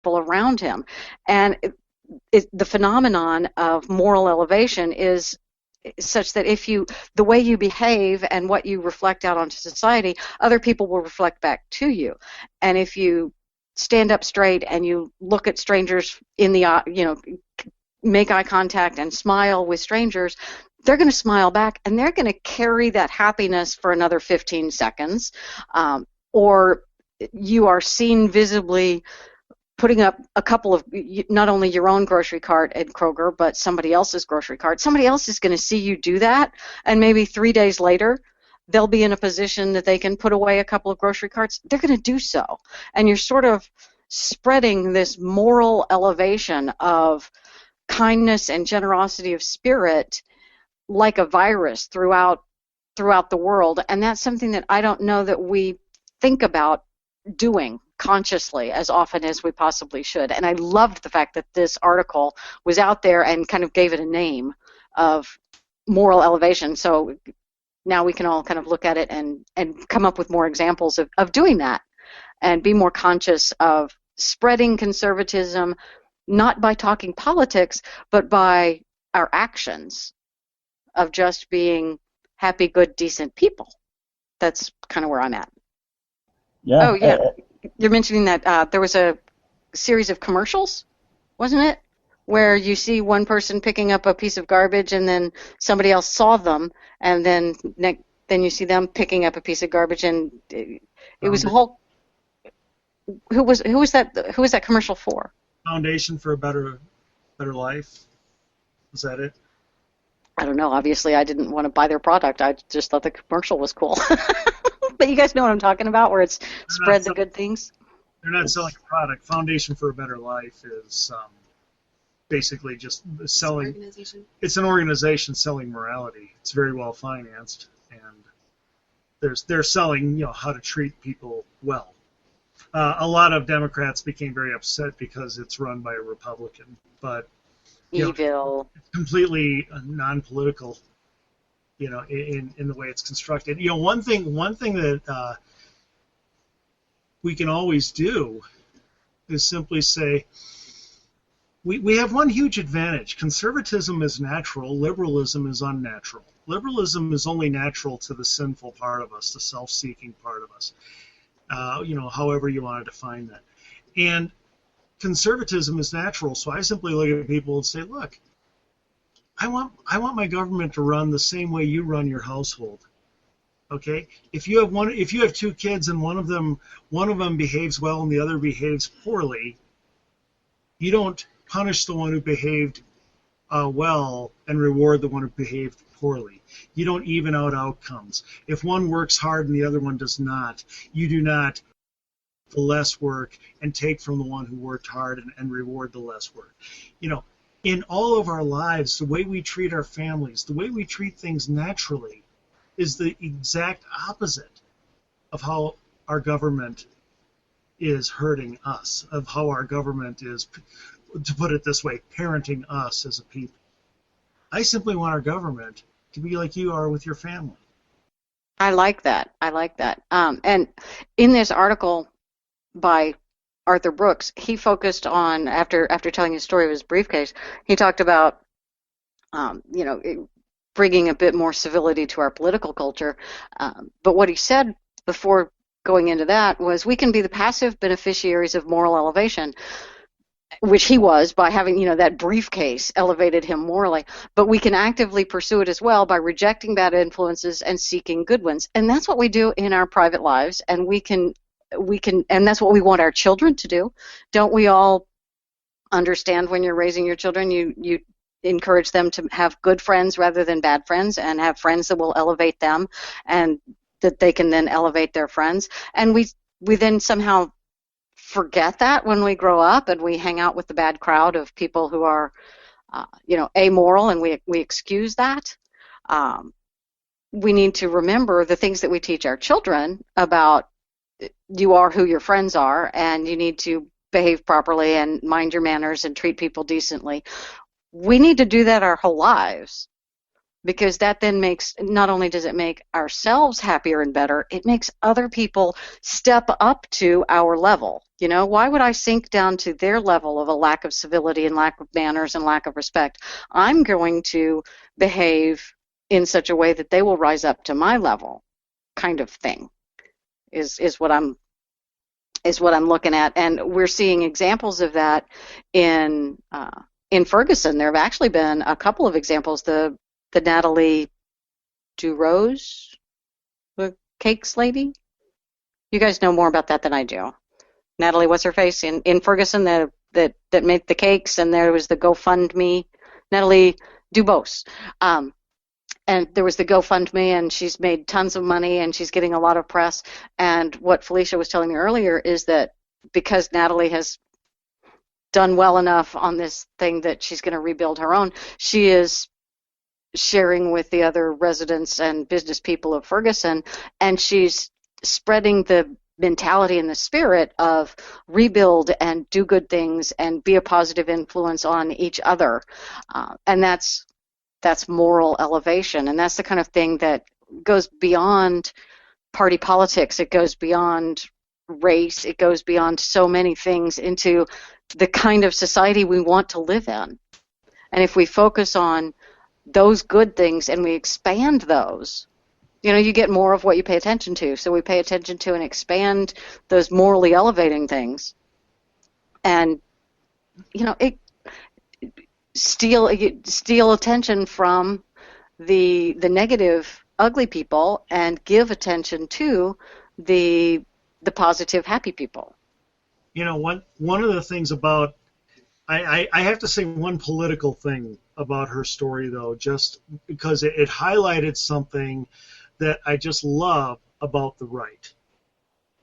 people around him. And the phenomenon of moral elevation is such that the way you behave and what you reflect out onto society, other people will reflect back to you. And if you stand up straight and you look at strangers in the eye, make eye contact and smile with strangers, they're going to smile back, and they're going to carry that happiness for another 15 seconds. Or you are seen visibly putting up a couple of, not only your own grocery cart at Kroger, but somebody else's grocery cart. Somebody else is going to see you do that, and maybe 3 days later, they'll be in a position that they can put away a couple of grocery carts. They're going to do so. And you're sort of spreading this moral elevation of kindness and generosity of spirit like a virus throughout the world. And that's something that I don't know that we think about doing consciously as often as we possibly should. And I loved the fact that this article was out there and kind of gave it a name of moral elevation. So now we can all kind of look at it and come up with more examples of doing that and be more conscious of spreading conservatism, not by talking politics, but by our actions of just being happy, good, decent people. That's kind of where I'm at. Yeah. Oh, yeah. You're mentioning that there was a series of commercials, wasn't it, where you see one person picking up a piece of garbage and then somebody else saw them, and then you see them picking up a piece of garbage, and it was a whole. Who was that commercial for? Foundation for a better life. Was that it? I don't know. Obviously, I didn't want to buy their product. I just thought the commercial was cool. But you guys know what I'm talking about, where it's spread the good things? They're not selling a product. Foundation for a Better Life is basically just selling. It's an organization selling morality. It's very well financed, and they're selling how to treat people well. A lot of Democrats became very upset because it's run by a Republican, but evil. It's completely non-political. In the way it's constructed. One thing that we can always do is simply say, we have one huge advantage. Conservatism is natural. Liberalism is unnatural. Liberalism is only natural to the sinful part of us, the self-seeking part of us. However you want to define that. And conservatism is natural. So I simply look at people and say, look, I want my government to run the same way you run your household. Okay? If you have two kids and one of them behaves well and the other behaves poorly, you don't punish the one who behaved well and reward the one who behaved poorly. You don't even out outcomes. If one works hard and the other one does not, you do not the less work and take from the one who worked hard and reward the less work. In all of our lives, the way we treat our families, the way we treat things naturally, is the exact opposite of how our government is hurting us, of how our government is, to put it this way, parenting us as a people. I simply want our government to be like you are with your family. I like that. And in this article by Arthur Brooks, he focused on, after telling his story of his briefcase, he talked about, bringing a bit more civility to our political culture. But what he said before going into that was, we can be the passive beneficiaries of moral elevation, which he was, by having, that briefcase elevated him morally. But we can actively pursue it as well by rejecting bad influences and seeking good ones. And that's what we do in our private lives, and we can, and that's what we want our children to do. Don't we all understand when you're raising your children, you encourage them to have good friends rather than bad friends, and have friends that will elevate them, and that they can then elevate their friends. And we then somehow forget that when we grow up, and we hang out with the bad crowd of people who are, amoral, and we excuse that. We need to remember the things that we teach our children about, you are who your friends are, and you need to behave properly and mind your manners and treat people decently. We need to do that our whole lives. because that then makes, not only does it make ourselves happier and better, it makes other people step up to our level. You know, why would I sink down to their level of a lack of civility and lack of manners and lack of respect? I'm going to behave in such a way that they will rise up to my level, kind of thing, is what I'm looking at. And we're seeing examples of that in Ferguson. There have actually been a couple of examples. The Natalie Durose, the cakes lady. You guys know more about that than I do. Natalie, what's her face in Ferguson that made the cakes, and there was the GoFundMe. Natalie Dubose. And there was the GoFundMe, and she's made tons of money, and she's getting a lot of press. And what Felicia was telling me earlier is that because Natalie has done well enough on this thing that she's going to rebuild her own, she is sharing with the other residents and business people of Ferguson, and she's spreading the mentality and the spirit of rebuild and do good things and be a positive influence on each other. And that's moral elevation, and that's the kind of thing that goes beyond party politics. It goes beyond race. It goes beyond so many things into the kind of society we want to live in. And if we focus on those good things and we expand those, you know, you get more of what you pay attention to. So we pay attention to and expand those morally elevating things, and you know, it steal attention from the negative, ugly people, and give attention to the positive, happy people. You know, one of the things about I have to say one political thing about her story, though, just because it highlighted something that I just love about the right.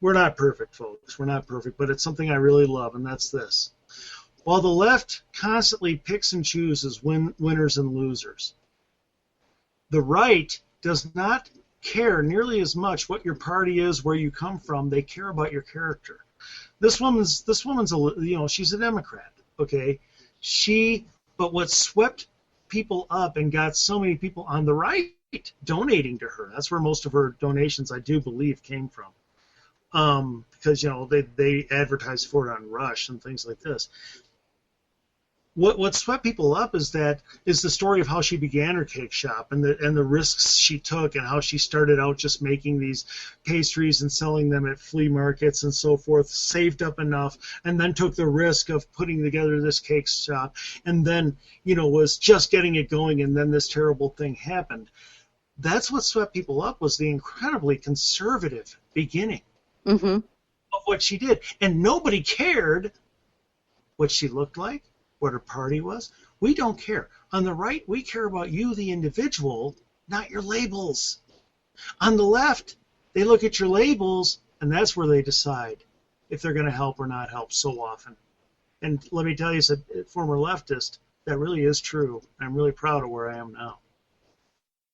We're not perfect, folks. We're not perfect, but it's something I really love, and that's this. While the left constantly picks and chooses winners and losers, the right does not care nearly as much what your party is, where you come from. They care about your character. This woman's she's a Democrat. Okay, but what swept people up and got so many people on the right donating to her. That's where most of her donations, I do believe, came from. Because they advertised for it on Rush and things like this. What swept people up is the story of how she began her cake shop and the risks she took, and how she started out just making these pastries and selling them at flea markets and so forth, saved up enough, and then took the risk of putting together this cake shop, and then was just getting it going, and then this terrible thing happened. That's what swept people up, was the incredibly conservative beginning of what she did, and nobody cared what she looked like, what her party was. We don't care. On the right, we care about you, the individual, not your labels. On the left, they look at your labels, and that's where they decide if they're going to help or not help so often. And let me tell you, as a former leftist, that really is true. I'm really proud of where I am now.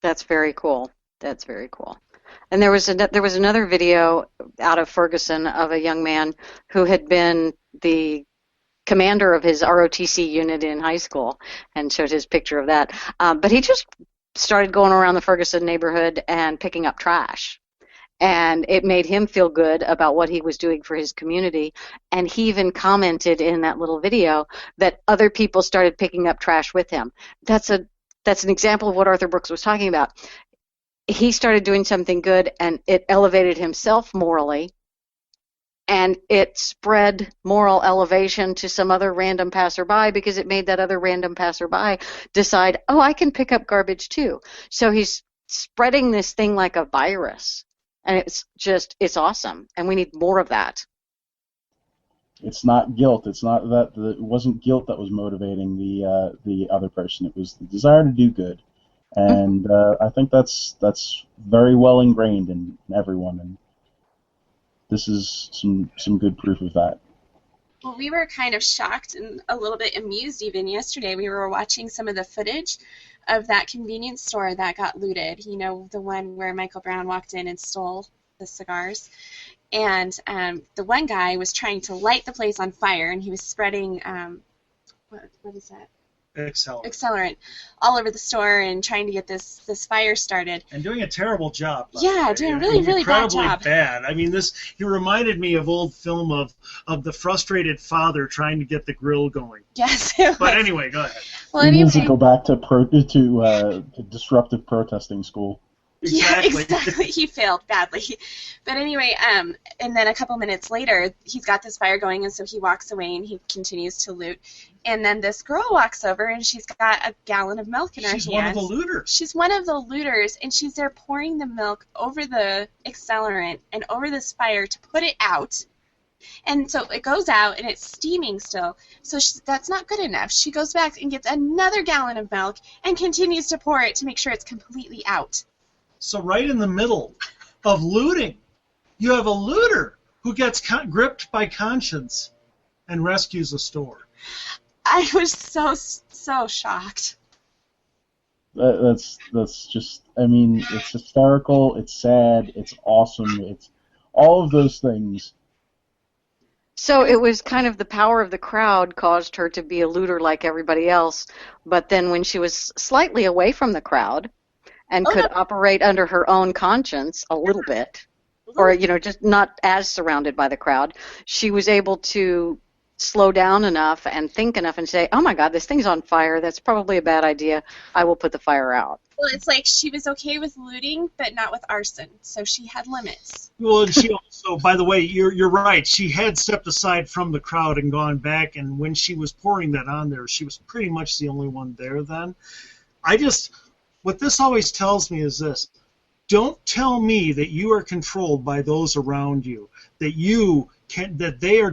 That's very cool. That's very cool. And there was another video out of Ferguson of a young man who had been the commander of his ROTC unit in high school, and showed his picture of that. But he just started going around the Ferguson neighborhood and picking up trash. And it made him feel good about what he was doing for his community. And he even commented in that little video that other people started picking up trash with him. That's an example of what Arthur Brooks was talking about. He started doing something good, and it elevated himself morally, and it spread moral elevation to some other random passerby, because it made that other random passerby decide, oh, I can pick up garbage too. So he's spreading this thing like a virus, and it's awesome, and we need more of that. It's not guilt. It's not that it wasn't guilt that was motivating the other person. It was the desire to do good, and I think that's very well ingrained in everyone. And this is some good proof of that. Well, we were kind of shocked and a little bit amused even yesterday. We were watching some of the footage of that convenience store that got looted. You know, the one where Michael Brown walked in and stole the cigars. And the one guy was trying to light the place on fire, and he was spreading, what is that? accelerant all over the store and trying to get this fire started. And doing a terrible job. Yeah, doing a really bad job. Incredibly bad. I mean, he reminded me of old film of the frustrated father trying to get the grill going. Yes. But anyway, go ahead. Well, he needs to go back to disruptive protesting school. Exactly. Yeah, exactly. He failed badly. But anyway, and then a couple minutes later, he's got this fire going, and so he walks away and he continues to loot. And then this girl walks over, and she's got a gallon of milk in her hands. She's one of the looters. She's one of the looters, and she's there pouring the milk over the accelerant and over this fire to put it out. And so it goes out, and it's steaming still. So that's not good enough. She goes back and gets another gallon of milk and continues to pour it to make sure it's completely out. So right in the middle of looting, you have a looter who gets gripped by conscience and rescues a store. I was so shocked. That's just, I mean, it's hysterical, it's sad, it's awesome, it's all of those things. So it was kind of the power of the crowd caused her to be a looter like everybody else, but then when she was slightly away from the crowd and could operate under her own conscience a little bit, or, just not as surrounded by the crowd, she was able to slow down enough and think enough and say, oh my God, this thing's on fire, that's probably a bad idea, I will put the fire out. Well, it's like she was okay with looting, but not with arson, so she had limits. Well, and she also, by the way, you're right, she had stepped aside from the crowd and gone back, and when she was pouring that on there, she was pretty much the only one there then. What this always tells me is this: don't tell me that you are controlled by those around you, that they are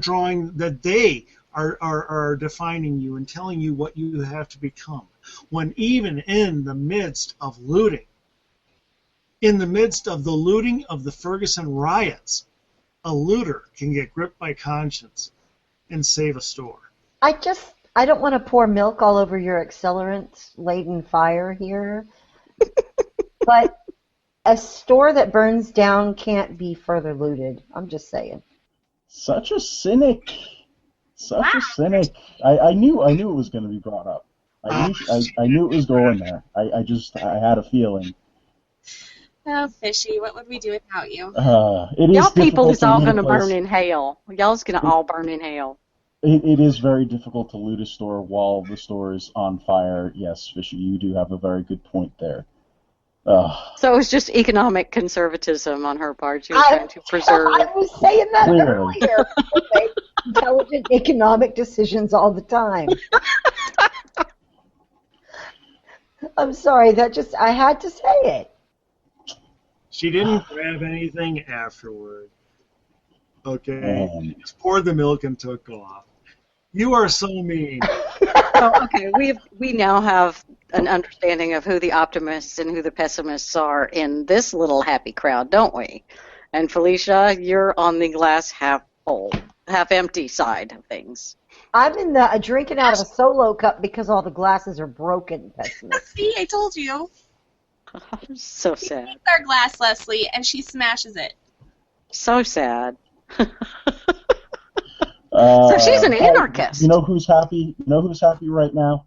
defining you and telling you what you have to become. When even in the midst of looting, in the midst of the looting of the Ferguson riots, a looter can get gripped by conscience and save a store. I don't want to pour milk all over your accelerant-laden fire here, but a store that burns down can't be further looted. I'm just saying. Such a cynic. Such a cynic. I knew it was going to be brought up. I knew it was going there. I had a feeling. Oh, Fishy, what would we do without you? Y'all people is all going to burn in hell. Y'all's going to all burn in hell. It is very difficult to loot a store while the store is on fire. Yes, Fishy, you do have a very good point there. So it was just economic conservatism on her part. She was trying to preserve. I was saying that earlier. Okay. Intelligent economic decisions all the time. I'm sorry, I had to say it. She didn't grab anything afterward. Okay. She just poured the milk and took off. You are so mean. Okay, we now have an understanding of who the optimists and who the pessimists are in this little happy crowd, don't we? And Felicia, you're on the glass half full, half empty side of things. I'm in the drinking out of a solo cup because all the glasses are broken. Pessimist. See, I told you. So sad. She takes our glass, Leslie, and she smashes it. So sad. So she's an anarchist. You know who's happy? You know who's happy right now?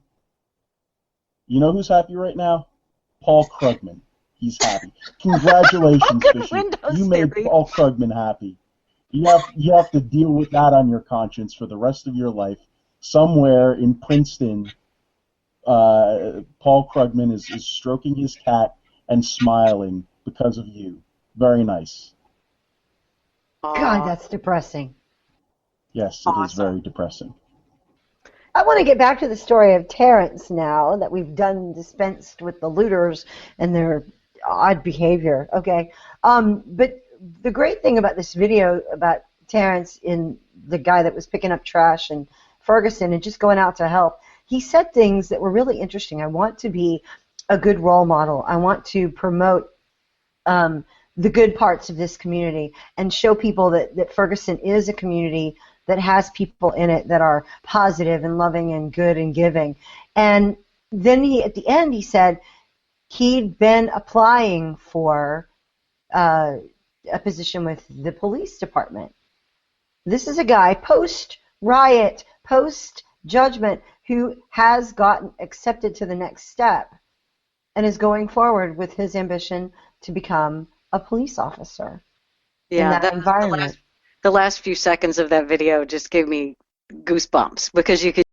Paul Krugman. He's happy. Congratulations, Fishy. You made Paul Krugman happy. You have to deal with that on your conscience for the rest of your life. Somewhere in Princeton, Paul Krugman is stroking his cat and smiling because of you. Very nice. God, that's depressing. Yes, it is very depressing. I want to get back to the story of Terrence now that we've dispensed with the looters and their odd behavior. Okay, but the great thing about this video about Terrence and the guy that was picking up trash in Ferguson and just going out to help, he said things that were really interesting. I want to be a good role model. I want to promote the good parts of this community and show people that Ferguson is a community that has people in it that are positive and loving and good and giving. And then at the end he said he'd been applying for a position with the police department. This is a guy post-riot, post-judgment, who has gotten accepted to the next step and is going forward with his ambition to become a police officer in Yeah, that environment. the last few seconds of that video just gave me goosebumps because you could